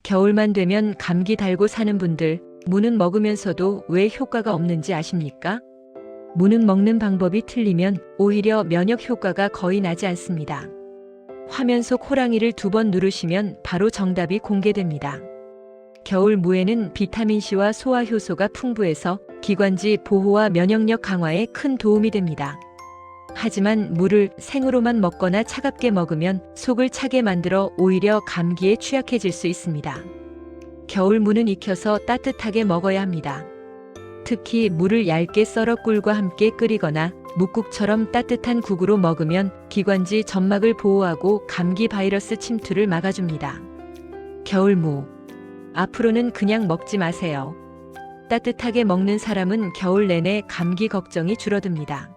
겨울만 되면 감기 달고 사는 분들, 무는 먹으면서도 왜 효과가 없는지 아십니까? 무는 먹는 방법이 틀리면 오히려 면역 효과가 거의 나지 않습니다. 화면 속 호랑이를 2번 누르시면 바로 정답이 공개됩니다. 겨울 무에는 비타민C와 소화 효소가 풍부해서 기관지 보호와 면역력 강화에 큰 도움이 됩니다. 하지만 무를 생으로만 먹거나 차갑게 먹으면 속을 차게 만들어 오히려 감기에 취약해질 수 있습니다. 겨울 무는 익혀서 따뜻하게 먹어야 합니다. 특히 무를 얇게 썰어 꿀과 함께 끓이거나 묵국처럼 따뜻한 국으로 먹으면 기관지 점막을 보호하고 감기 바이러스 침투를 막아줍니다. 겨울무. 앞으로는 그냥 먹지 마세요. 따뜻하게 먹는 사람은 겨울 내내 감기 걱정이 줄어듭니다.